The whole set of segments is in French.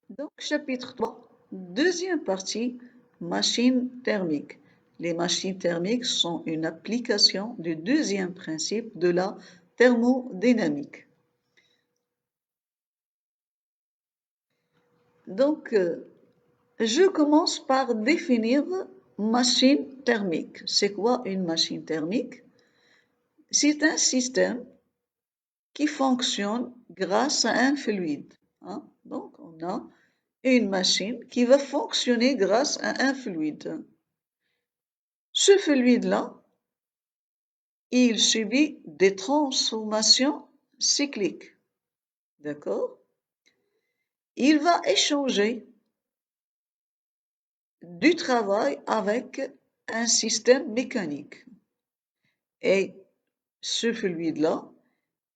Donc, chapitre 3, deuxième partie, machines thermiques. Les machines thermiques sont une application du deuxième principe de la thermodynamique. Donc, je commence par définir machine thermique. C'est quoi une machine thermique? C'est un système qui fonctionne grâce à un fluide. Donc, on a une machine qui va fonctionner grâce à un fluide. Ce fluide-là, il subit des transformations cycliques. D'accord? Il va échanger du travail avec un système mécanique. Et ce fluide-là,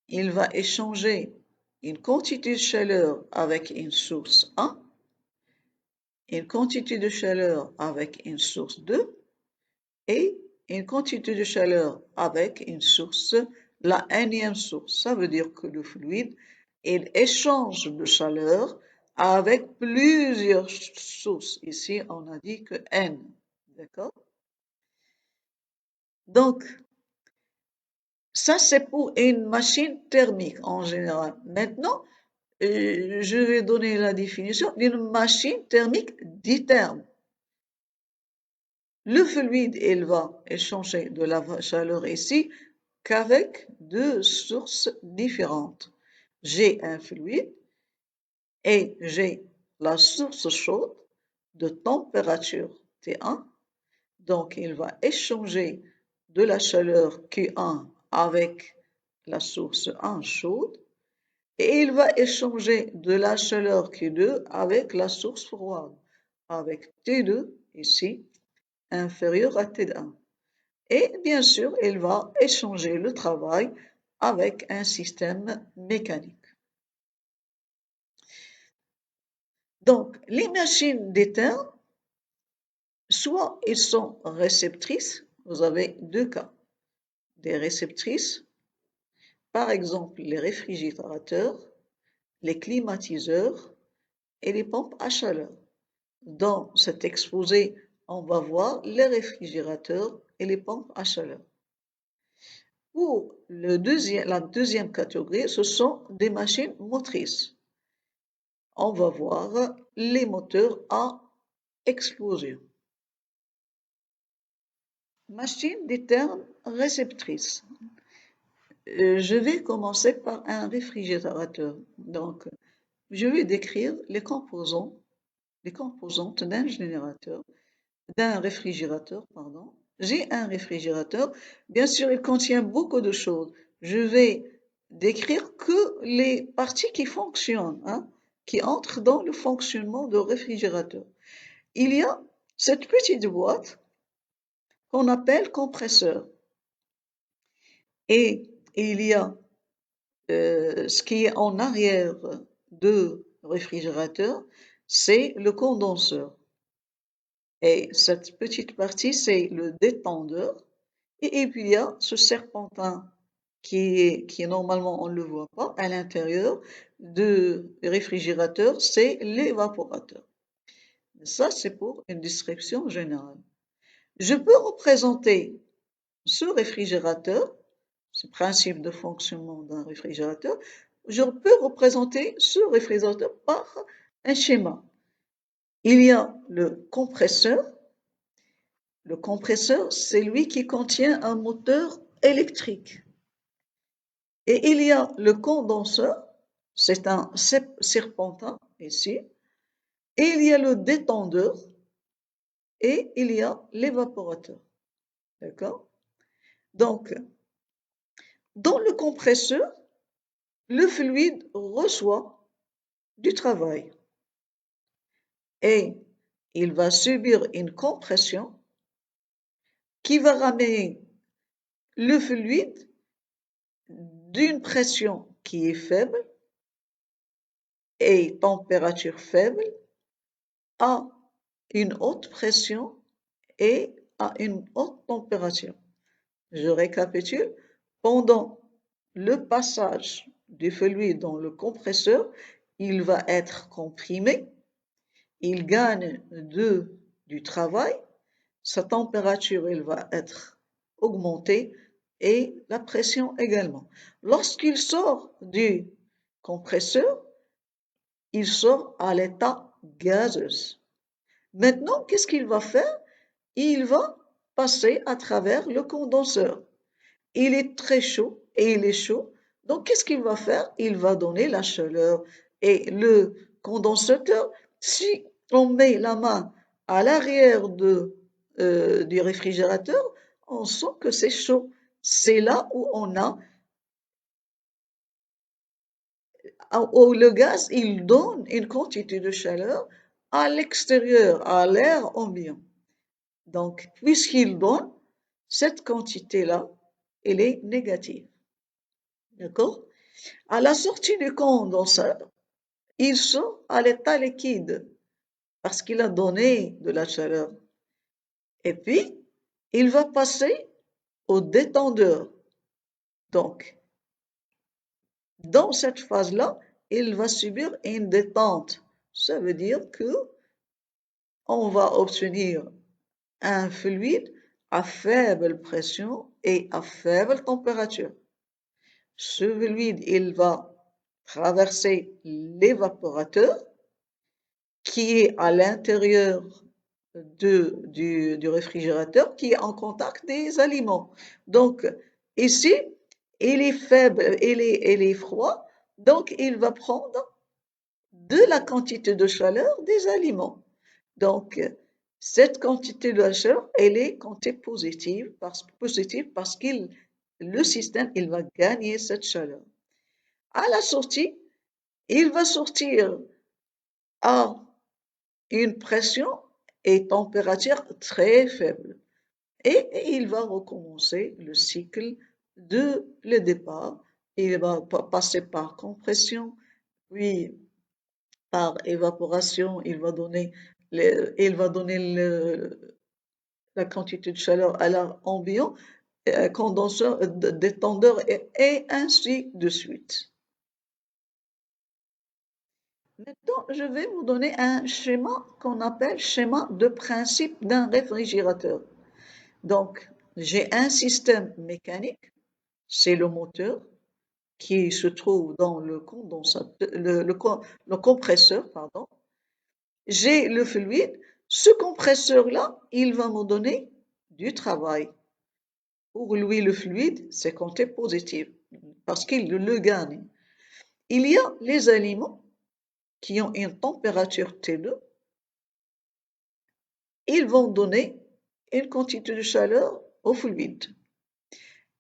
il va échanger une quantité de chaleur avec une source A, une quantité de chaleur avec une source 2 et une quantité de chaleur avec une source, la énième source. Ça veut dire que le fluide, il échange de chaleur avec plusieurs sources. Ici, on a dit que N. D'accord? Donc, ça, c'est pour une machine thermique en général. Maintenant, je vais donner la définition d'une machine thermique ditherme. Le fluide, il va échanger de la chaleur ici qu'avec deux sources différentes. J'ai un fluide et j'ai la source chaude de température T1. Donc, il va échanger de la chaleur Q1 avec la source 1 chaude et il va échanger de la chaleur Q2 avec la source froide, avec T2 ici inférieur à T1. Et bien sûr, il va échanger le travail avec un système mécanique. Donc, les machines d'éther, soit ils sont réceptrices, vous avez deux cas, des réceptrices, par exemple les réfrigérateurs, les climatiseurs et les pompes à chaleur. Dans cet exposé, on va voir les réfrigérateurs et les pompes à chaleur. Pour la deuxième catégorie, ce sont des machines motrices. On va voir les moteurs à explosion. Machine des termes réceptrices. Je vais commencer par un réfrigérateur. Donc, je vais décrire les composantes d'un générateur, d'un réfrigérateur, pardon. J'ai un réfrigérateur. Bien sûr, il contient beaucoup de choses. Je vais décrire que les parties qui fonctionnent, qui entrent dans le fonctionnement du réfrigérateur. Il y a cette petite boîte qu'on appelle compresseur. Et il y a ce qui est en arrière de réfrigérateur, c'est le condenseur. Et cette petite partie, c'est le détendeur. Et puis il y a ce serpentin qui est normalement, on ne le voit pas, à l'intérieur du réfrigérateur, c'est l'évaporateur. Ça, c'est pour une description générale. Je peux représenter ce réfrigérateur, ce principe de fonctionnement d'un réfrigérateur, je peux représenter ce réfrigérateur par un schéma. Il y a le compresseur. Le compresseur, c'est lui qui contient un moteur électrique. Et il y a le condenseur, c'est un serpentin ici. Et il y a le détendeur et il y a l'évaporateur. D'accord? Donc, dans le compresseur, le fluide reçoit du travail et il va subir une compression qui va ramener le fluide d'une pression qui est faible et température faible à une haute pression et à une haute température. Je récapitule. Pendant le passage du fluide dans le compresseur, il va être comprimé il gagne du travail, sa température elle va être augmentée et la pression également. Lorsqu'il sort du compresseur, il sort à l'état gazeux. Maintenant, qu'est-ce qu'il va faire? Il va passer à travers le condenseur. Il est très chaud et il est chaud. Donc, qu'est-ce qu'il va faire? Il va donner la chaleur. Et le condensateur, si on met la main à l'arrière du réfrigérateur, on sent que c'est chaud. C'est là où où le gaz, il donne une quantité de chaleur à l'extérieur, à l'air ambiant. Donc, puisqu'il donne, cette quantité-là, elle est négative. D'accord? À la sortie du condenseur, il sort à l'état liquide parce qu'il a donné de la chaleur. Et puis, il va passer au détendeur. Donc, dans cette phase-là, il va subir une détente. Ça veut dire que on va obtenir un fluide à faible pression et à faible température. Ce fluide, il va traverser l'évaporateur qui est à l'intérieur du réfrigérateur qui est en contact des aliments. Donc, ici, il est faible, il est froid, donc il va prendre de la quantité de chaleur des aliments. Donc, cette quantité de chaleur, elle est comptée positive parce que le système, il va gagner cette chaleur. À la sortie, il va sortir à une pression et température très faible. Et il va recommencer le cycle de le départ. Il va passer par compression, puis par évaporation, il va donner la quantité de chaleur à l'air ambiant, condenseur, détendeur et ainsi de suite. Maintenant, je vais vous donner un schéma qu'on appelle schéma de principe d'un réfrigérateur. Donc, j'ai un système mécanique, c'est le moteur qui se trouve dans le condensateur, le compresseur, pardon. J'ai le fluide. Ce compresseur-là, il va me donner du travail. Pour lui, le fluide, c'est compté positif parce qu'il le gagne. Il y a les aliments qui ont une température T2. Ils vont donner une quantité de chaleur au fluide.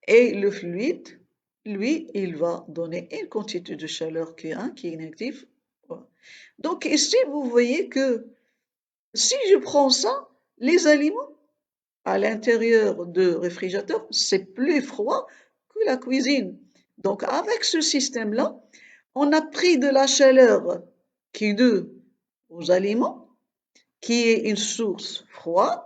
Et le fluide, lui, il va donner une quantité de chaleur Q1 qui est négative. Donc ici, vous voyez que si je prends ça, les aliments à l'intérieur du réfrigérateur, c'est plus froid que la cuisine. Donc avec ce système-là, on a pris de la chaleur Q2 aux aliments, qui est une source froide,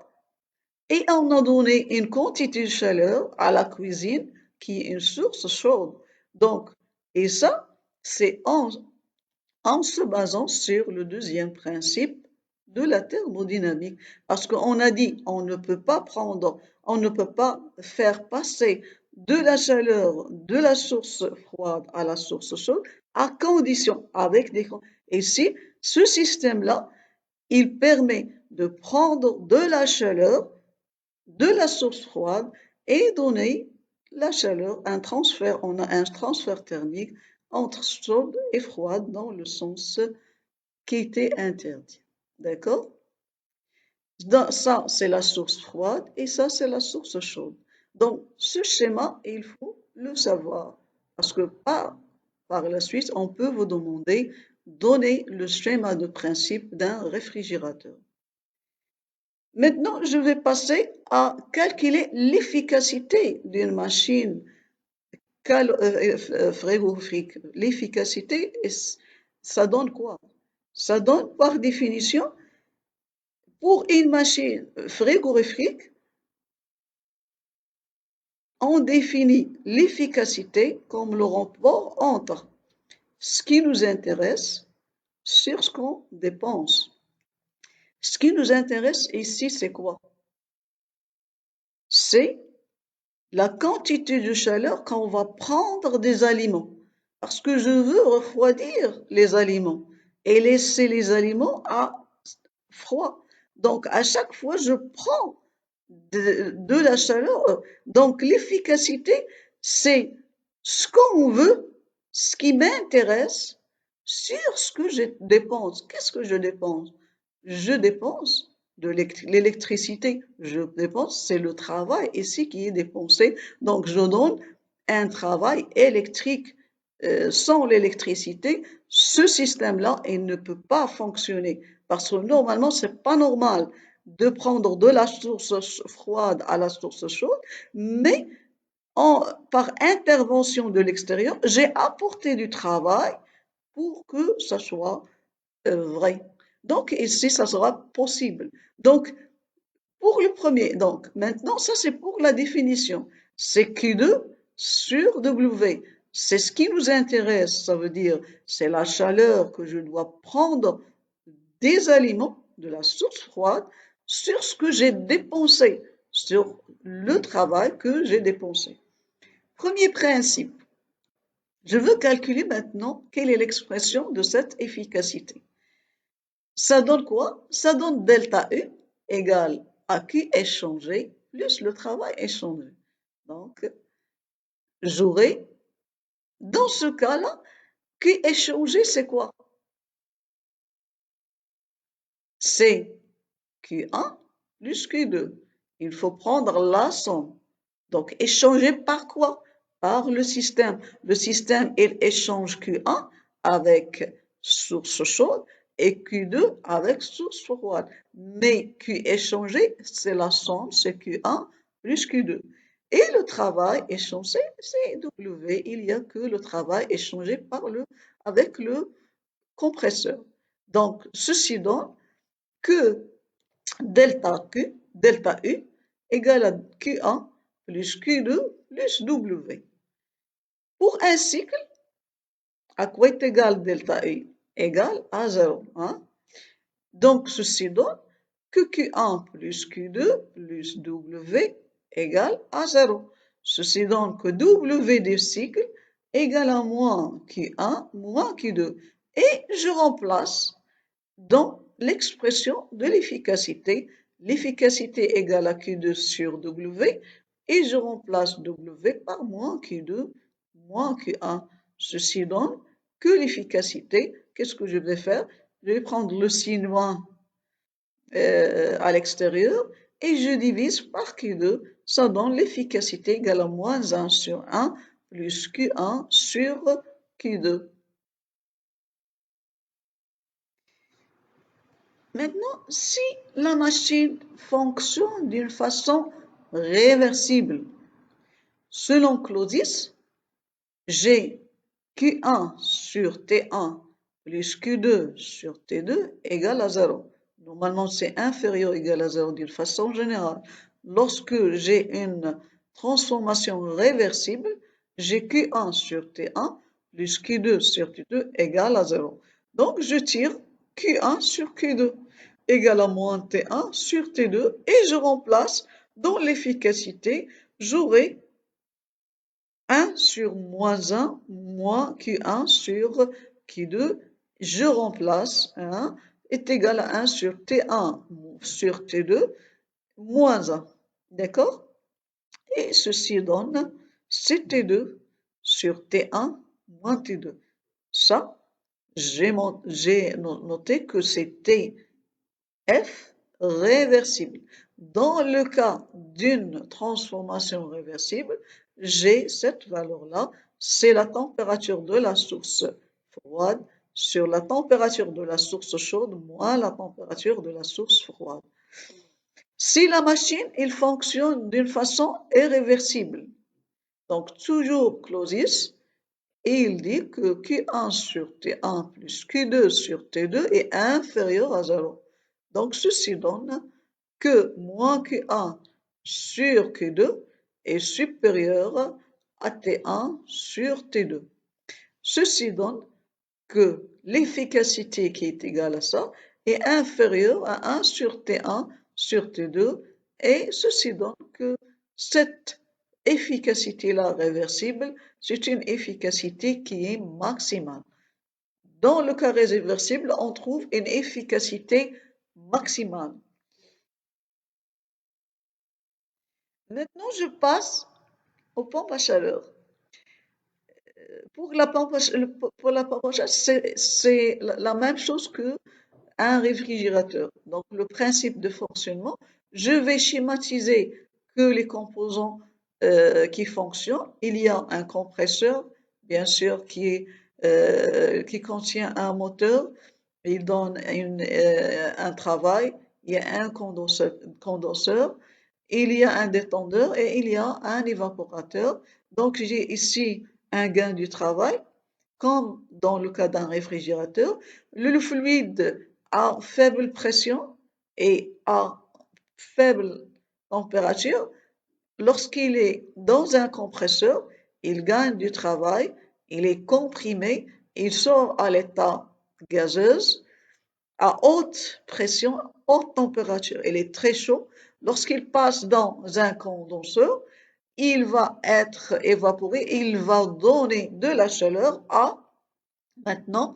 et on a donné une quantité de chaleur à la cuisine qui est une source chaude. Donc, et ça, c'est en se basant sur le deuxième principe de la thermodynamique. Parce qu'on a dit, on ne peut pas faire passer de la chaleur de la source froide à la source chaude à condition, avec des et si ce système-là, il permet de prendre de la chaleur de la source froide et donner la chaleur, on a un transfert thermique entre chaude et froide dans le sens qui était interdit. D'accord? Ça, c'est la source froide et ça, c'est la source chaude. Donc, ce schéma, il faut le savoir parce que par la suite, on peut vous demander donner le schéma de principe d'un réfrigérateur. Maintenant, je vais passer à calculer l'efficacité d'une machine frigorifique. L'efficacité, ça donne quoi? Ça donne par définition, pour une machine frigorifique, on définit l'efficacité comme le rapport entre ce qui nous intéresse sur ce qu'on dépense. Ce qui nous intéresse ici, c'est quoi? C'est la quantité de chaleur qu'on va prendre des aliments. Parce que je veux refroidir les aliments et laisser les aliments à froid. Donc, à chaque fois, je prends de la chaleur. Donc, l'efficacité, c'est ce qu'on veut, ce qui m'intéresse, sur ce que je dépense. Qu'est-ce que je dépense? Je dépense de l'électricité. Je dépense, c'est le travail ici qui est dépensé. Donc, je donne un travail électrique. Sans l'électricité, ce système-là, il ne peut pas fonctionner. Parce que normalement, c'est pas normal de prendre de la source froide à la source chaude, mais par intervention de l'extérieur, j'ai apporté du travail pour que ça soit vrai. Donc ici, ça sera possible. Donc, pour le premier, donc maintenant, ça c'est pour la définition. C'est Q2 sur W. C'est ce qui nous intéresse. Ça veut dire, c'est la chaleur que je dois prendre des aliments, de la source froide, sur ce que j'ai dépensé, sur le travail que j'ai dépensé. Premier principe. Je veux calculer maintenant quelle est l'expression de cette efficacité. Ça donne quoi? Ça donne delta U égale à Q échangé plus le travail échangé. Donc, j'aurai, dans ce cas-là, Q échangé, c'est quoi? C'est Q1 plus Q2. Il faut prendre la somme. Donc, échanger par quoi? Par le système. Le système, il échange Q1 avec source chaude et Q2 avec source froide. Mais Q échangé, c'est la somme, c'est Q1 plus Q2. Et le travail échangé, c'est W. Il n'y a que le travail échangé avec le compresseur. Donc, ceci donne que delta U égale à Q1 plus Q2 plus W. Pour un cycle, à quoi est égal delta U? Égal à 0. Hein? Donc, ceci donne que Q1 plus Q2 plus W égale à 0. Ceci donne que W du cycle égale à moins Q1 moins Q2. Et je remplace dans l'expression de l'efficacité, l'efficacité égale à Q2 sur W, et je remplace W par moins Q2 moins Q1. Ceci donne que l'efficacité, qu'est-ce que je vais faire? Je vais prendre le signe moins à l'extérieur et je divise par Q2, ça donne l'efficacité égale à moins 1 sur 1 plus Q1 sur Q2. Maintenant, si la machine fonctionne d'une façon réversible, selon Clausius, j'ai Q1 sur T1 plus Q2 sur T2 égale à 0. Normalement, c'est inférieur ou égal à 0 d'une façon générale. Lorsque j'ai une transformation réversible, j'ai Q1 sur T1 plus Q2 sur T2 égale à 0. Donc, je tire Q1 sur Q2 égale à moins T1 sur T2 et je remplace dans l'efficacité, j'aurai 1 sur moins 1 moins Q1 sur Q2, je remplace 1 est égal à 1 sur T1 sur T2 moins 1. D'accord? Et ceci donne CT2 sur T1 moins T2. Ça, j'ai noté que c'était F réversible. Dans le cas d'une transformation réversible, j'ai cette valeur-là, c'est la température de la source froide sur la température de la source chaude moins la température de la source froide. Si la machine, elle fonctionne d'une façon irréversible, donc toujours Clausius, et il dit que Q1 sur T1 plus Q2 sur T2 est inférieur à 0. Donc, ceci donne que moins Q1 sur Q2 est supérieur à T1 sur T2. Ceci donne que l'efficacité qui est égale à ça est inférieur à 1 sur T1 sur T2 et ceci donne que cette efficacité-là réversible, c'est une efficacité qui est maximale. Dans le cas réversible, on trouve une efficacité maximale. Maintenant, je passe aux pompes à chaleur. Pour la pompe à chaleur, c'est la même chose qu'un réfrigérateur. Donc, le principe de fonctionnement, je vais schématiser que les composants qui fonctionnent. Il y a un compresseur, bien sûr, qui contient un moteur. Il donne un travail. Il y a un condenseur. Il y a un détendeur et il y a un évaporateur. Donc, j'ai ici un gain du travail, comme dans le cas d'un réfrigérateur. Le fluide à faible pression et à faible température, lorsqu'il est dans un compresseur, il gagne du travail, il est comprimé, il sort à l'état gazeuse à haute pression, haute température. Il est très chaud. Lorsqu'il passe dans un condenseur, il va être évaporé, il va donner de la chaleur maintenant,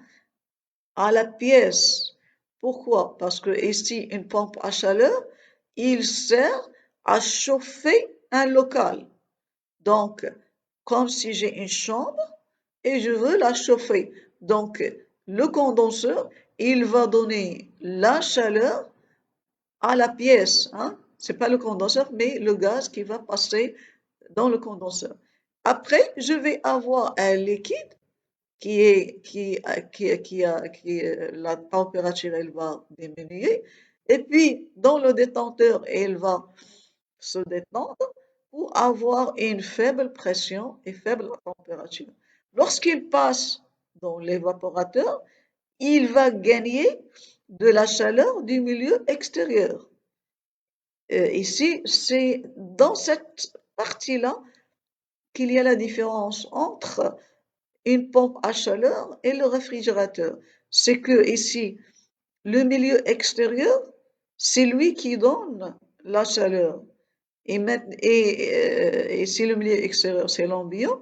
à la pièce. Pourquoi? Parce que ici, une pompe à chaleur, il sert à chauffer un local. Donc, comme si j'ai une chambre et je veux la chauffer. Donc, le condenseur, il va donner la chaleur à la pièce, hein. C'est pas le condenseur, mais le gaz qui va passer dans le condenseur. Après, je vais avoir un liquide la température, elle va diminuer. Et puis, dans le détenteur, elle va se détendre pour avoir une faible pression et faible température. Lorsqu'il passe dans l'évaporateur, il va gagner de la chaleur du milieu extérieur. Ici, c'est dans cette partie-là qu'il y a la différence entre une pompe à chaleur et le réfrigérateur. C'est que ici, le milieu extérieur, c'est lui qui donne la chaleur. Et si le milieu extérieur, c'est l'ambiant,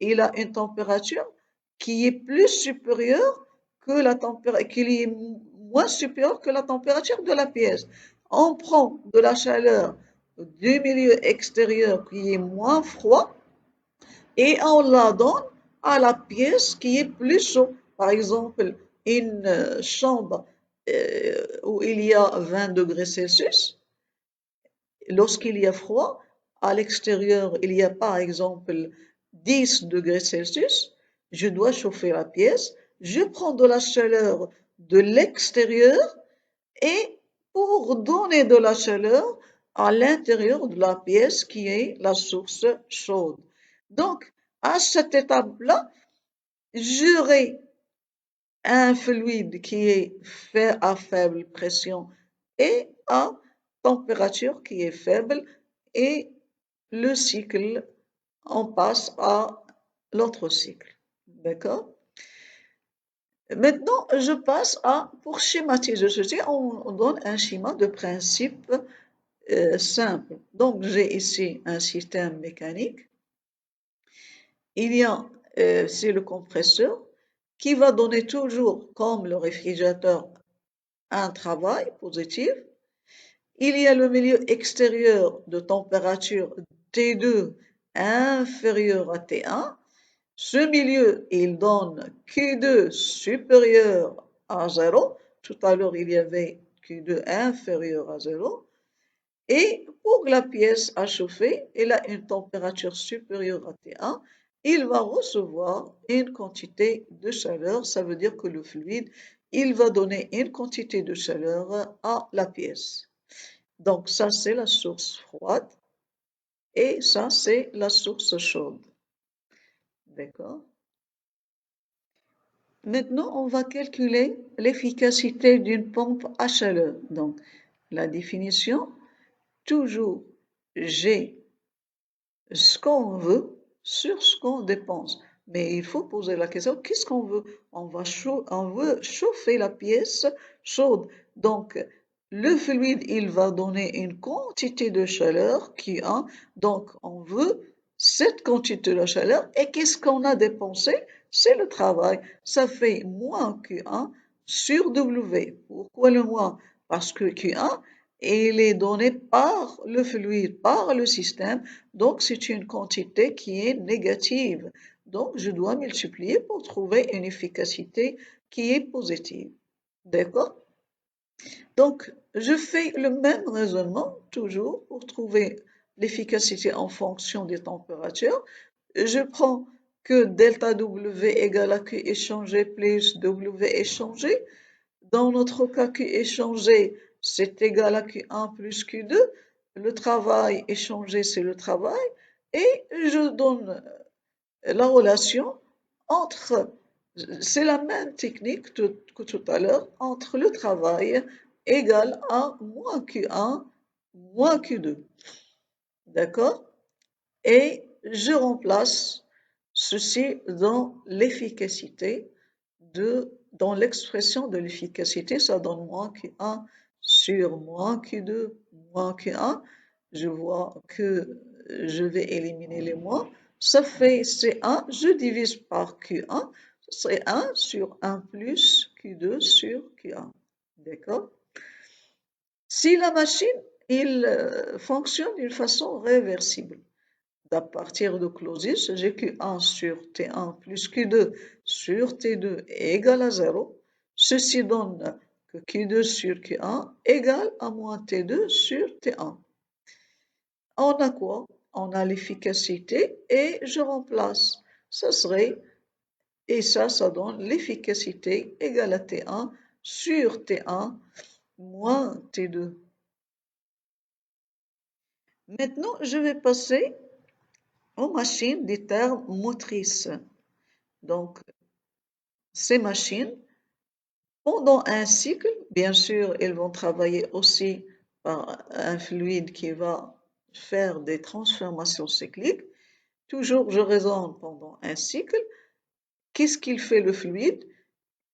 il a une température qui est plus supérieure que la température, qui est moins supérieure que la température de la pièce. On prend de la chaleur du milieu extérieur qui est moins froid et on la donne à la pièce qui est plus chaude. Par exemple, une chambre où il y a 20 degrés Celsius, lorsqu'il y a froid, à l'extérieur, il y a par exemple 10 degrés Celsius, je dois chauffer la pièce, je prends de la chaleur de l'extérieur et pour donner de la chaleur à l'intérieur de la pièce qui est la source chaude. Donc, à cette étape-là, j'aurai un fluide qui est fait à faible pression et à température qui est faible et le cycle, on passe à l'autre cycle. D'accord? Maintenant, je passe pour schématiser ceci, on donne un schéma de principe simple. Donc, j'ai ici un système mécanique. Il y a, c'est le compresseur qui va donner toujours, comme le réfrigérateur, un travail positif. Il y a le milieu extérieur de température T2 inférieur à T1. Ce milieu, il donne Q2 supérieur à 0. Tout à l'heure, il y avait Q2 inférieur à 0. Et pour la pièce à chauffer, elle a une température supérieure à T1. Il va recevoir une quantité de chaleur. Ça veut dire que le fluide, il va donner une quantité de chaleur à la pièce. Donc ça, c'est la source froide et ça, c'est la source chaude. D'accord? Maintenant, on va calculer l'efficacité d'une pompe à chaleur. Donc, la définition, toujours G ce qu'on veut sur ce qu'on dépense. Mais il faut poser la question, qu'est-ce qu'on veut? On veut chauffer la pièce chaude. Donc, le fluide, il va donner une quantité de chaleur Q1. Donc, on veut cette quantité de chaleur. Et qu'est-ce qu'on a dépensé? C'est le travail. Ça fait moins Q1 sur W. Pourquoi le moins? Parce que Q1, il est donné par le fluide, par le système. Donc, c'est une quantité qui est négative. Donc, je dois multiplier pour trouver une efficacité qui est positive. D'accord? Donc, je fais le même raisonnement toujours pour trouver l'efficacité en fonction des températures. Je prends que delta W égale à Q échangé plus W échangé. Dans notre cas, Q échangé, c'est égal à Q1 plus Q2. Le travail échangé, c'est le travail. Et je donne la relation entre, c'est la même technique que tout à l'heure, entre le travail égal à moins Q1 moins Q2. D'accord? Et je remplace ceci dans l'efficacité dans l'expression de l'efficacité, ça donne moins Q1 sur moins Q2 moins Q1. Je vois que je vais éliminer les moins. Ça fait C1, je divise par Q1, ce serait 1 sur 1 plus Q2 sur Q1. D'accord? Si la machine, il fonctionne d'une façon réversible, à partir de Clausius, j'ai Q1 sur T1 plus Q2 sur T2 est égal à 0. Ceci donne que Q2 sur Q1 égale à moins T2 sur T1. On a quoi? On a l'efficacité et je remplace. Ça serait, et ça donne l'efficacité égale à T1 sur T1 moins T2. Maintenant, je vais passer aux machines des termes motrices. Donc, ces machines, pendant un cycle, bien sûr, elles vont travailler aussi par un fluide qui va faire des transformations cycliques. Toujours, je raisonne pendant un cycle. Qu'est-ce qu'il fait le fluide?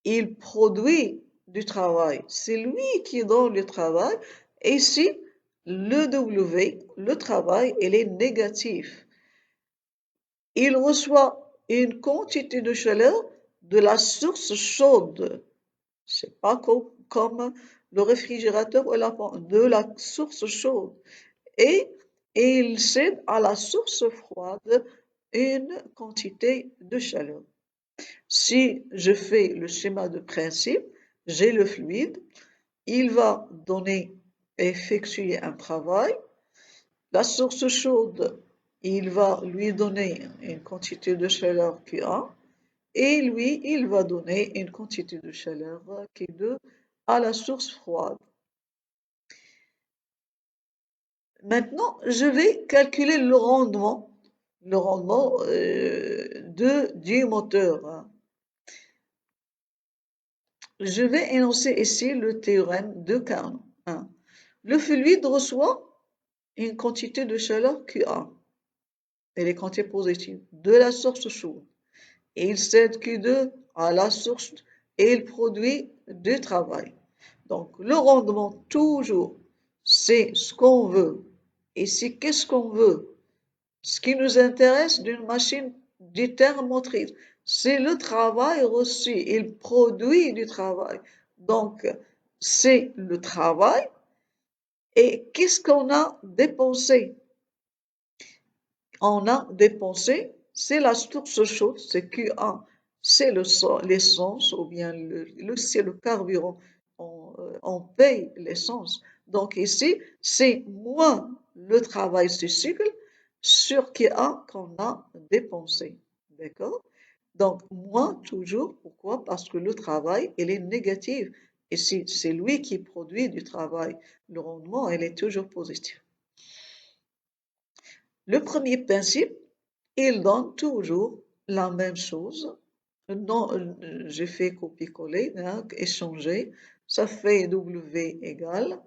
Il produit du travail. C'est lui qui donne le travail. Et ici, le W, le travail, il est négatif. Il reçoit une quantité de chaleur de la source chaude. C'est pas comme le réfrigérateur ou de la source chaude. Et il cède à la source froide une quantité de chaleur. Si je fais le schéma de principe, j'ai le fluide, il va effectuer un travail. La source chaude, il va lui donner une quantité de chaleur Q1. Et lui, il va donner une quantité de chaleur Q2 à la source froide. Maintenant, je vais calculer le rendement du moteur. Je vais énoncer ici le théorème de Carnot. Le fluide reçoit une quantité de chaleur Q1. Elle est quantité positive de la source chaude. Et il cède Q2 à la source et il produit du travail. Donc, le rendement, toujours, c'est ce qu'on veut. Ici, qu'est-ce qu'on veut? Ce qui nous intéresse d'une machine du terme motrice, c'est le travail reçu. Il produit du travail. Donc, c'est le travail. Et qu'est-ce qu'on a dépensé? On a dépensé, c'est la source chaude, c'est Q1, c'est l'essence ou bien c'est le carburant. On paye l'essence. Donc ici, c'est moins le travail du cycle sur Q1 qu'on a dépensé. D'accord? Donc moins toujours, pourquoi? Parce que le travail, il est négatif. Et si c'est lui qui produit du travail, le rendement, il est toujours positif. Le premier principe, il donne toujours la même chose. Non, j'ai fait copier-coller, échanger, ça fait W égale,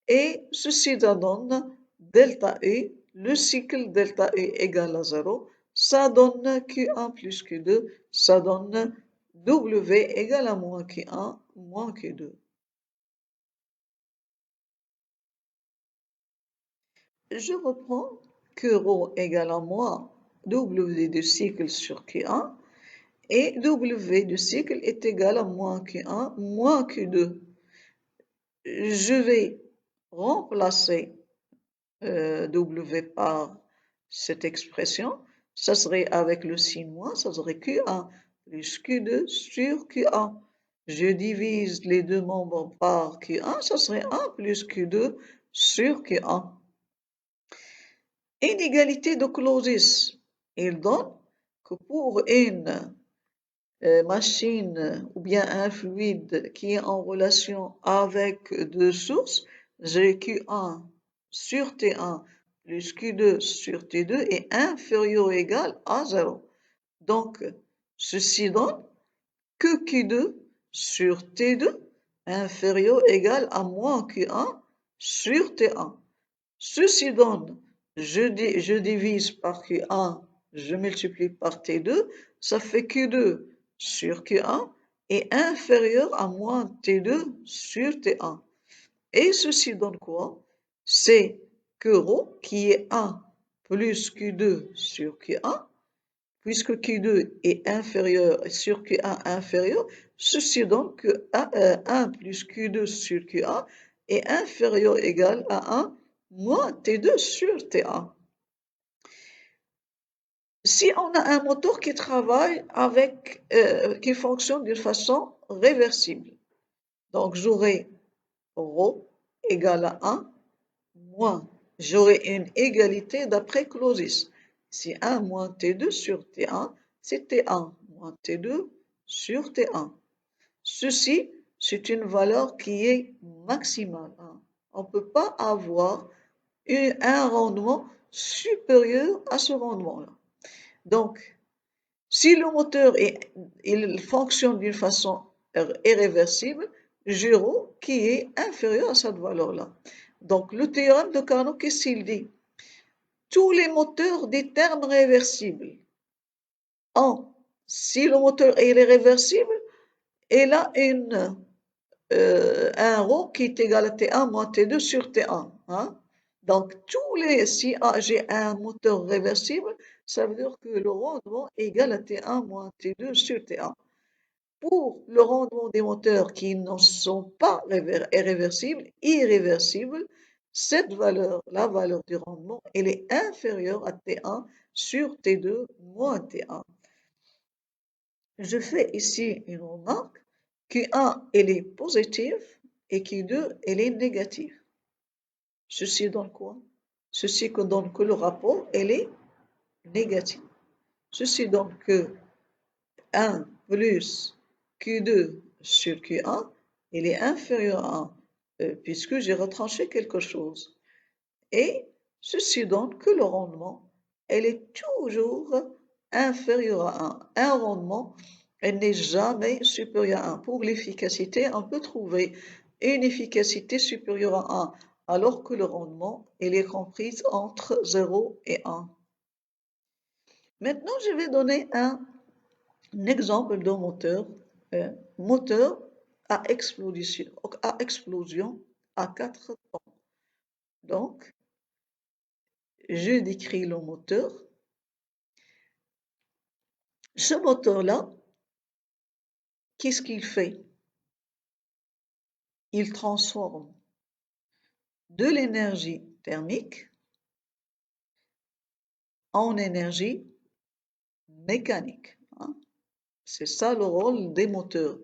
et ceci donne delta U, le cycle delta U égale à 0, ça donne Q1 plus Q2, ça donne W égale à moins Q1 moins Q2. Je reprends que ρ égale à moins W du cycle sur Q1 et W du cycle est égal à moins Q1 moins Q2. Je vais remplacer W par cette expression. Ça serait avec le signe moins, ça serait Q1 plus Q2 sur Q1. Je divise les deux membres par Q1, ça serait 1 plus Q2 sur Q1. Inégalité de Clausius. Il donne que pour une machine ou bien un fluide qui est en relation avec deux sources, j'ai Q1 sur T1 plus Q2 sur T2 est inférieur ou égal à 0. Donc, ceci donne que Q2 sur T2 inférieur ou égal à moins Q1 sur T1. Ceci donne, je divise par Q1, je multiplie par T2, ça fait Q2 sur Q1 est inférieur à moins T2 sur T1. Et ceci donne quoi? C'est que ρ qui est 1 plus Q2 sur Q1, puisque Q2 est inférieur sur Q1 inférieur, ceci donne que 1 plus Q2 sur Q1 est inférieur ou égal à 1 moins T2 sur T1. Si on a un moteur qui travaille avec, qui fonctionne d'une façon réversible, donc j'aurai ρ égale à 1 moins, j'aurai une égalité d'après Clausius. Si 1 moins T2 sur T1, c'est T1 moins T2 sur T1. Ceci, c'est une valeur qui est maximale. On ne peut pas avoir un rendement supérieur à ce rendement-là. Donc, si le moteur il fonctionne d'une façon irréversible, j'ai ρ qui est inférieur à cette valeur-là. Donc, le théorème de Carnot, qu'est-ce qu'il dit? Tous les moteurs des termes réversibles si le moteur est réversible, il a un ρ qui est égal à T1 moins T2 sur T1. Hein? Donc, si j'ai un moteur réversible, ça veut dire que le rendement est égal à T1 moins T2 sur T1. Pour le rendement des moteurs qui ne sont pas irréversibles, cette valeur, la valeur du rendement, elle est inférieure à T1 sur T2 moins T1. Je fais ici une remarque. Q1, elle est positive et Q2, elle est négative. Ceci donne quoi? Ceci donne que le rapport, elle est négatif. Ceci donne que 1 plus Q2 sur Q1, il est inférieur à 1, puisque j'ai retranché quelque chose. Et ceci donne que le rendement, elle est toujours inférieur à 1. Un rendement, elle n'est jamais supérieure à 1. Pour l'efficacité, on peut trouver une efficacité supérieure à 1, alors que le rendement, elle est comprise entre 0 et 1. Maintenant, je vais donner un exemple de moteur à explosion à 4 temps. Donc, je décris le moteur. Ce moteur-là, qu'est-ce qu'il fait? Il transforme de l'énergie thermique en énergie mécanique. Hein? C'est ça le rôle des moteurs.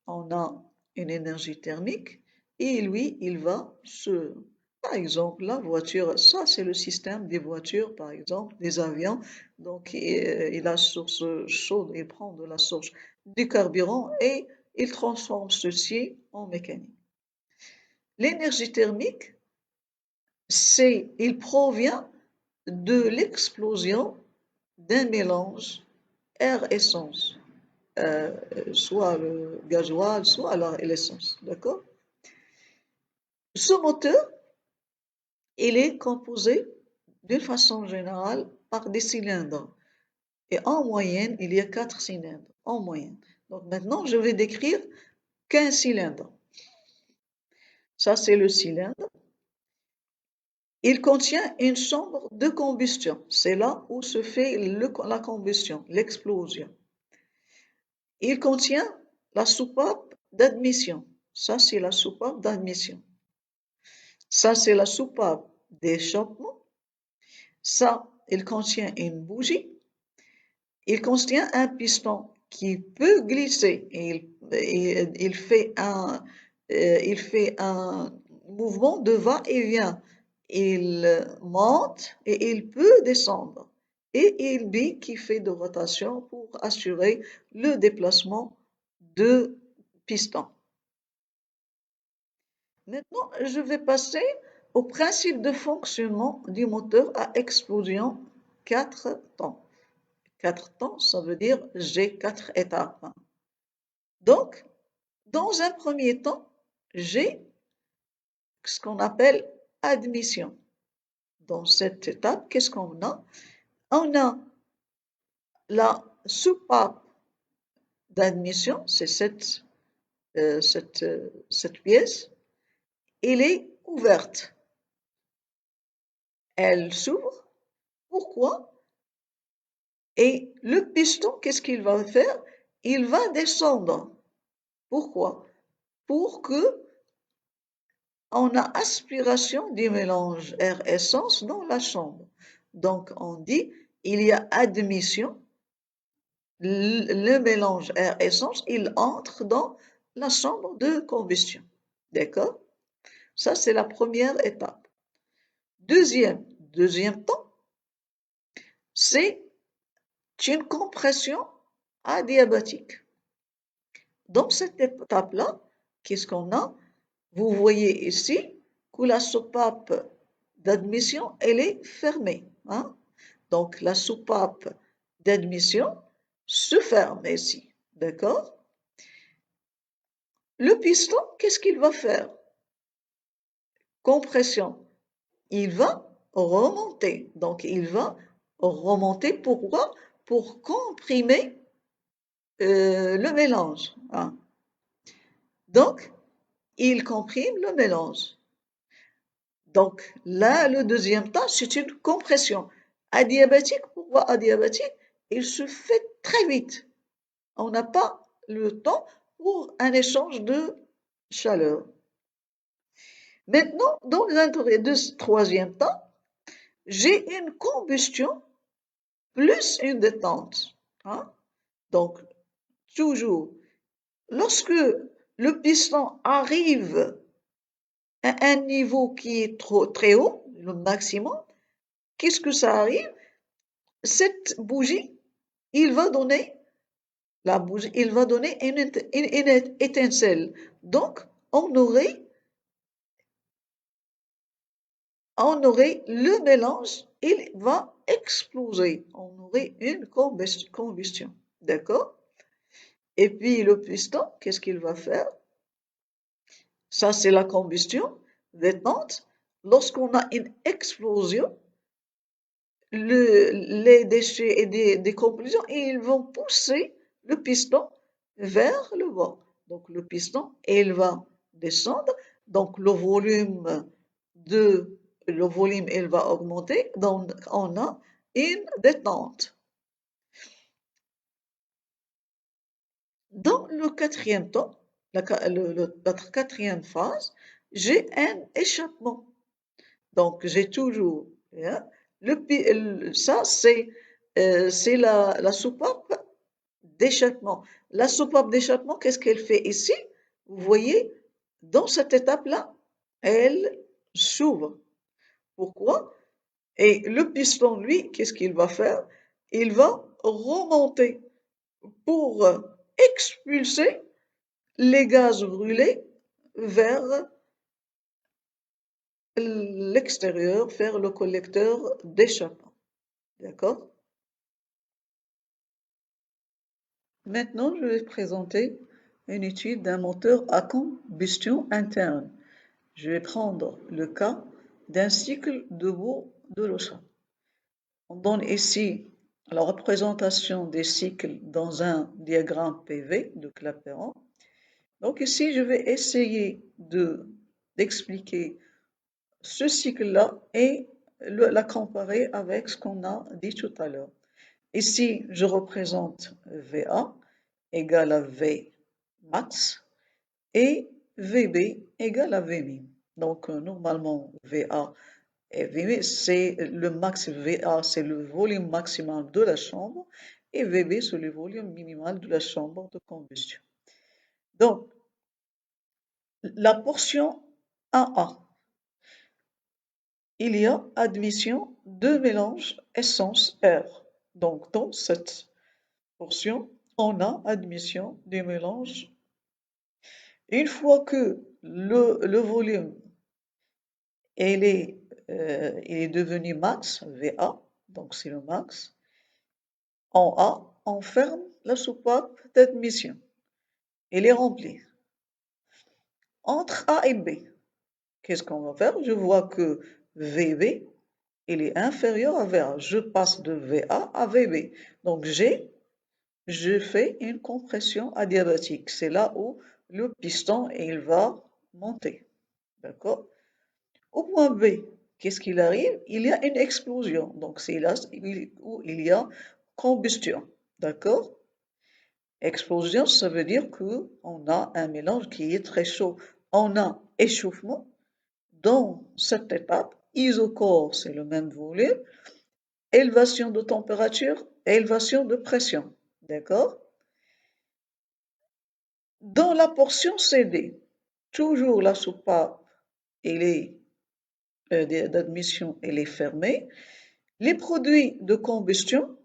On a une énergie thermique et lui, il va par exemple, la voiture, ça c'est le système des voitures, par exemple, des avions. Donc, il a source chaude, il prend de la source du carburant et il transforme ceci en mécanique. L'énergie thermique, il provient de l'explosion d'un mélange air-essence, soit le gasoil, soit l'essence, d'accord? Ce moteur, il est composé d'une façon générale par des cylindres. Et en moyenne, il y a 4 cylindres, en moyenne. Donc maintenant, je vais décrire qu'un cylindre. Ça, c'est le cylindre. Il contient une chambre de combustion. C'est là où se fait la combustion, l'explosion. Il contient la soupape d'admission. Ça, c'est la soupape d'admission. Ça, c'est la soupape d'échappement. Ça, il contient une bougie. Il contient un piston qui peut glisser. Il fait un mouvement de va-et-vient. Il monte et il peut descendre. Et il dit qu'il fait de rotation pour assurer le déplacement de piston. Maintenant, je vais passer au principe de fonctionnement du moteur à explosion 4 temps. 4 temps, ça veut dire j'ai 4 étapes. Donc, dans un premier temps, j'ai ce qu'on appelle admission. Dans cette étape, qu'est-ce qu'on a? On a la soupape d'admission, c'est cette pièce, elle est ouverte. Elle s'ouvre. Pourquoi? Et le piston, qu'est-ce qu'il va faire? Il va descendre. Pourquoi? Pour que on a aspiration du mélange air-essence dans la chambre. Donc on dit il y a admission, le mélange air-essence, il entre dans la chambre de combustion. D'accord? Ça, c'est la première étape. Deuxième temps, c'est une compression adiabatique. Dans cette étape-là, qu'est-ce qu'on a? Vous voyez ici que la soupape d'admission, elle est fermée. Hein? Donc, la soupape d'admission se ferme ici. D'accord? Le piston, qu'est-ce qu'il va faire? Compression. Il va remonter. Donc, il va remonter. Pourquoi? Pour comprimer le mélange. Hein? Donc, il comprime le mélange. Donc là, le deuxième temps, c'est une compression. Adiabatique, pourquoi adiabatique? Il se fait très vite. On n'a pas le temps pour un échange de chaleur. Maintenant, dans un troisième temps, j'ai une combustion plus une détente. Hein? Donc, toujours, lorsque le piston arrive à un niveau qui est très haut, le maximum, qu'est-ce que ça arrive? Cette bougie, il va donner une étincelle. Donc, on aurait le mélange, il va exploser. On aurait une combustion. D'accord? Et puis le piston, qu'est-ce qu'il va faire? Ça, c'est la combustion détente. Lorsqu'on a une explosion, les déchets et des conclusions, ils vont pousser le piston vers le bas. Donc le piston, il va descendre. Donc le volume, il va augmenter. Donc on a une détente. Dans le quatrième temps, la quatrième phase, j'ai un échappement. Donc j'ai toujours, hein, ça c'est la soupape d'échappement. La soupape d'échappement, qu'est-ce qu'elle fait ici? Vous voyez, dans cette étape-là, elle s'ouvre. Pourquoi? Et le piston, lui, qu'est-ce qu'il va faire? Il va remonter pour expulser les gaz brûlés vers l'extérieur, vers le collecteur d'échappement. D'accord? Maintenant, je vais présenter une étude d'un moteur à combustion interne. Je vais prendre le cas d'un cycle de bout de l'eau. On donne ici la représentation des cycles dans un diagramme PV de Clapeyron. Donc ici, je vais essayer d'expliquer ce cycle-là et la comparer avec ce qu'on a dit tout à l'heure. Ici, je représente VA égale à V max et VB égale à Vmin. Donc, normalement, VA et VB, c'est le max VA, c'est le volume maximal de la chambre, et VB, c'est le volume minimal de la chambre de combustion. Donc, la portion AA, il y a admission de mélange essence-air. Donc, dans cette portion, on a admission du mélange. Une fois que le volume il est devenu max, VA, donc c'est le max, en A, on ferme la soupape d'admission. Elle est remplie. Entre A et B, qu'est-ce qu'on va faire? Je vois que VB, il est inférieur à VA. Je passe de VA à VB. Donc je fais une compression adiabatique. C'est là où le piston il va monter. D'accord? Au point B, qu'est-ce qu'il arrive? Il y a une explosion. Donc c'est là où il y a combustion. D'accord? Explosion, ça veut dire qu'on a un mélange qui est très chaud. On a échauffement. Dans cette étape, isochore, c'est le même volume. Élévation de température, élévation de pression. D'accord? Dans la portion CD, toujours la soupape d'admission elle est fermée. Les produits de combustion,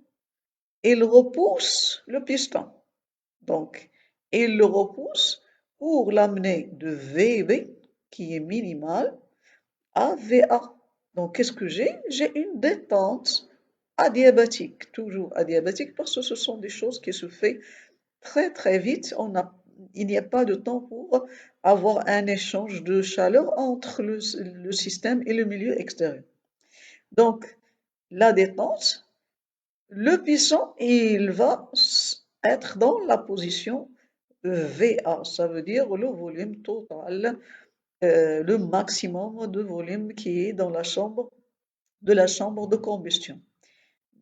ils repoussent le piston. Donc, ils le repoussent pour l'amener de VB, qui est minimal, à VA. Donc, qu'est-ce que j'ai? J'ai une détente adiabatique, toujours adiabatique, parce que ce sont des choses qui se font très très vite. Il n'y a pas de temps pour avoir un échange de chaleur entre le système et le milieu extérieur. Donc, la détente, le piston, il va être dans la position VA, ça veut dire le volume total, le maximum de volume qui est dans la chambre de combustion.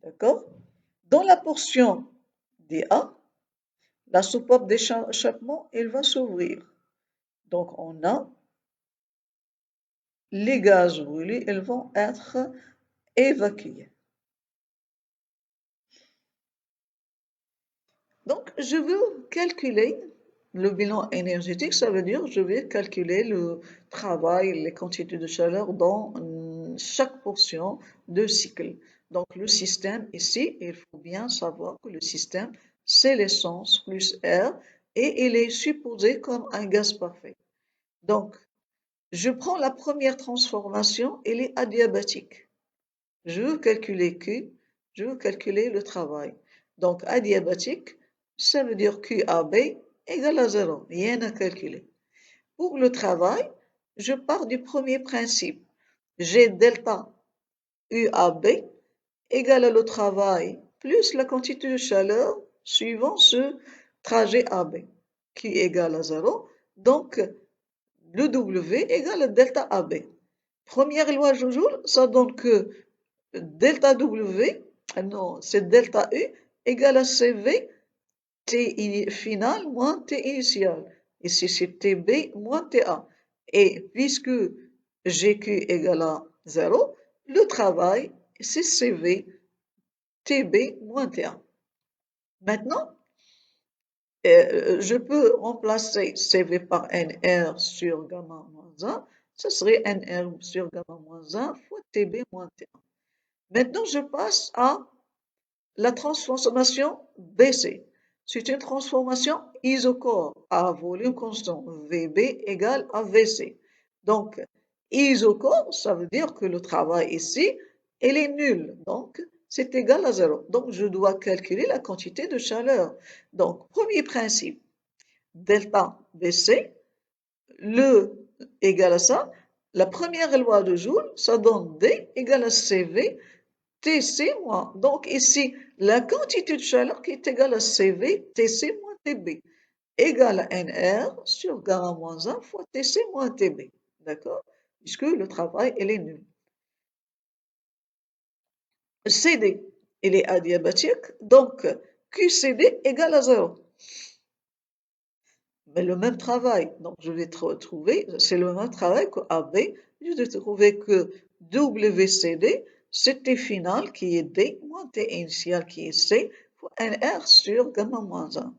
D'accord? Dans la portion DA, la soupape d'échappement, elle va s'ouvrir. Donc on a les gaz brûlés, ils vont être évacués. Donc je veux calculer le bilan énergétique, ça veut dire je vais calculer le travail, les quantités de chaleur dans chaque portion de cycle. Donc le système ici, il faut bien savoir que le système, c'est l'essence plus air et il est supposé comme un gaz parfait. Donc, je prends la première transformation, elle est adiabatique. Je veux calculer Q, je veux calculer le travail. Donc, adiabatique, ça veut dire QAB égale à 0, rien à calculer. Pour le travail, je pars du premier principe. J'ai delta UAB égale à le travail plus la quantité de chaleur suivant ce trajet AB, qui égale à 0. Donc, le W égale à delta AB. Première loi Joule, ça donne que delta W, non, c'est delta U égale à CV T final moins T initial. Ici, c'est TB moins TA. Et puisque GQ égale à 0, le travail, c'est CV TB moins TA. Maintenant, je peux remplacer CV par NR sur gamma moins 1. Ce serait NR sur gamma moins 1 fois TB moins TA. Maintenant, je passe à la transformation BC. C'est une transformation isochore à volume constant. VB égale à VC. Donc, isochore, ça veut dire que le travail ici, il est nul. Donc, c'est égal à 0. Donc, je dois calculer la quantité de chaleur. Donc, premier principe, delta BC, le égale à ça. La première loi de Joule, ça donne D égale à CV TC moins. Donc ici, la quantité de chaleur qui est égale à CV, TC moins TB, égale à NR sur gamma moins 1 fois TC moins TB. D'accord? Puisque le travail, il est nul. CD, il est adiabatique, donc QCD égale à 0. Mais le même travail, donc je vais trouver, c'est le même travail que AB, je vais trouver que WCD, c'est T final qui est D moins T initial qui est C, fois NR sur gamma moins 1.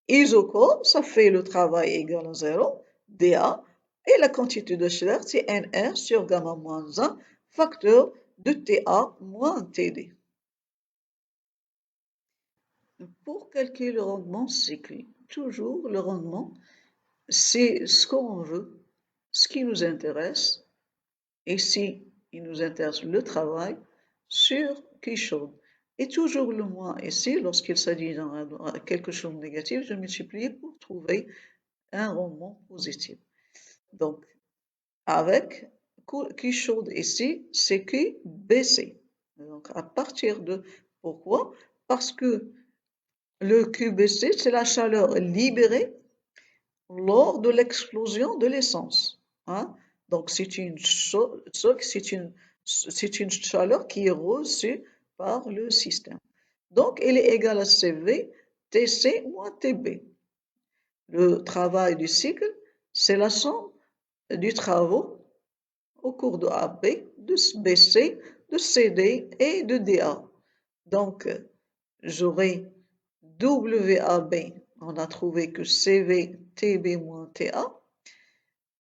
Isoco, ça fait le travail égal à 0, dA, et la quantité de chaleur, c'est NR sur gamma moins 1, facteur de TA moins TD. Pour calculer le rendement cycle, toujours le rendement, c'est ce qu'on veut, ce qui nous intéresse, et si il nous intéresse le travail, sur qui chaude. Et toujours le moins ici, lorsqu'il s'agit de quelque chose de négatif, je multiplie pour trouver un rendement positif. Donc, avec qui chaude ici, c'est qui baissé. Donc, à partir de, pourquoi? Parce que le QBC, c'est la chaleur libérée lors de l'explosion de l'essence. Hein? Donc, c'est une chaleur qui est reçue par le système. Donc, elle est égale à CV, TC moins TB. Le travail du cycle, c'est la somme du travail au cours de AB, de BC, de CD et de DA. Donc, j'aurai WAB, on a trouvé que CV, TB moins TA.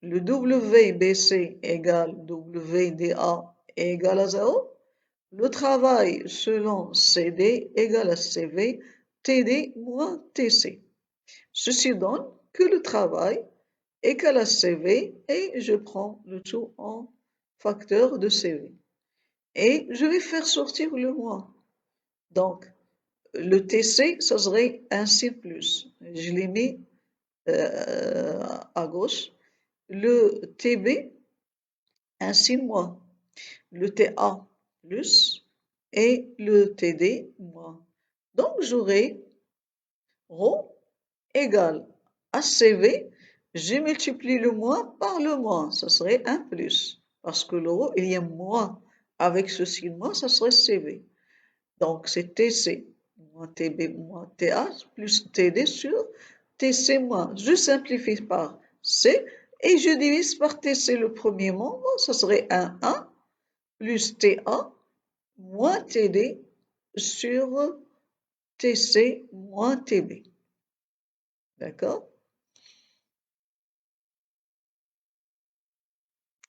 Le WBC égale WDA égale à 0. Le travail selon CD égale à CV, TD moins TC. Ceci donne que le travail égale à CV et je prends le tout en facteur de CV. Et je vais faire sortir le moins. Donc, le TC, ça serait un signe plus. Je l'ai mis à gauche. Le TB, un signe moins. Le TA plus et le TD moins. Donc, j'aurai ρ égale à CV. Je multiplie le moins par le moins. Ça serait un plus. Parce que le ρ, il y a moins. Avec ce signe moins, ça serait CV. Donc, c'est TC moins TB moins TA plus TD sur TC moins. Je simplifie par C et je divise par TC le premier membre. Ça serait un 1 plus TA moins TD sur TC moins TB. D'accord?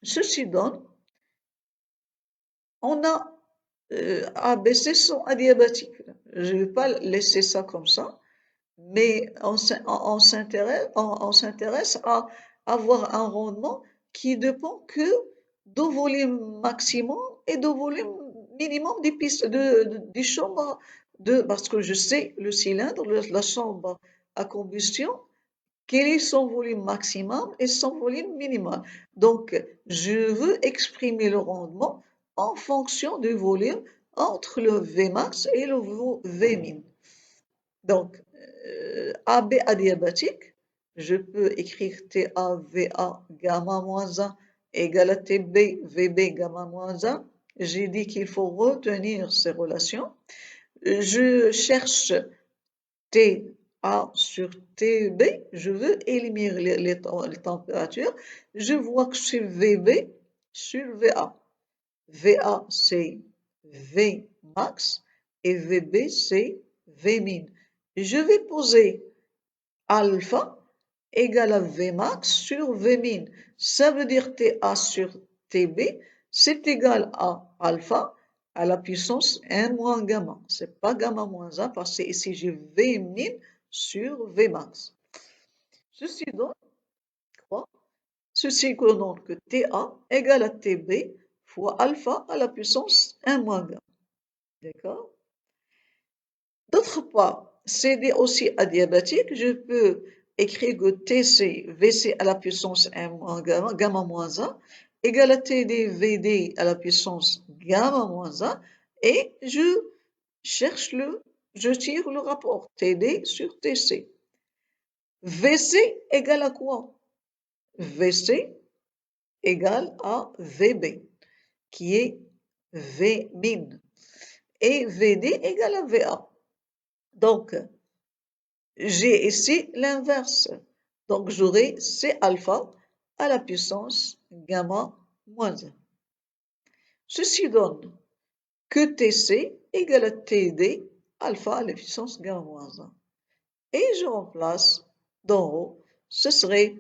Ceci donne, on a A, B, C sont adiabatiques. Je ne vais pas laisser ça comme ça. Mais on s'intéresse à avoir un rendement qui dépend que du volume maximum et du volume minimum des pistes des chambres parce que je sais le cylindre, la chambre à combustion, quel est son volume maximum et son volume minimal. Donc, je veux exprimer le rendement en fonction du volume entre le Vmax et le Vmin. Donc, AB adiabatique, je peux écrire TAVA gamma moins 1 égale à TB VB gamma moins 1. J'ai dit qu'il faut retenir ces relations. Je cherche TA sur TB, je veux éliminer les températures. Je vois que c'est VB sur VA. VA, c'est Vmax et VB, c'est Vmin. Je vais poser alpha égale à Vmax sur Vmin. Ça veut dire TA sur TB, c'est égal à alpha à la puissance 1 moins gamma. C'est pas gamma moins 1 parce que ici j'ai Vmin sur Vmax. Ceci donne quoi? Ceci donne que TA égale à TB fois alpha à la puissance 1 moins gamma. D'accord? D'autre part, CD aussi adiabatique, je peux écrire que TC, VC à la puissance 1 moins gamma moins 1, égale à TD, VD à la puissance gamma moins 1, et je tire le rapport TD sur TC. VC égale à quoi? VC égale à VB, qui est V min, et VD égale à VA. Donc, j'ai ici l'inverse. Donc, j'aurai C alpha à la puissance gamma moins 1. Ceci donne que TC égale à TD alpha à la puissance gamma moins 1. Et je remplace d'en haut, ce serait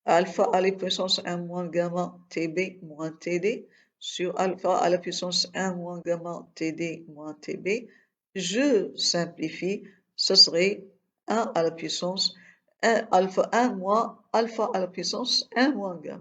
alpha à la puissance 1 moins gamma TB moins TD sur alpha à la puissance 1 moins gamma TD moins TB. Je simplifie, ce serait 1 à la puissance 1 alpha 1 moins alpha à la puissance 1 moins gamma.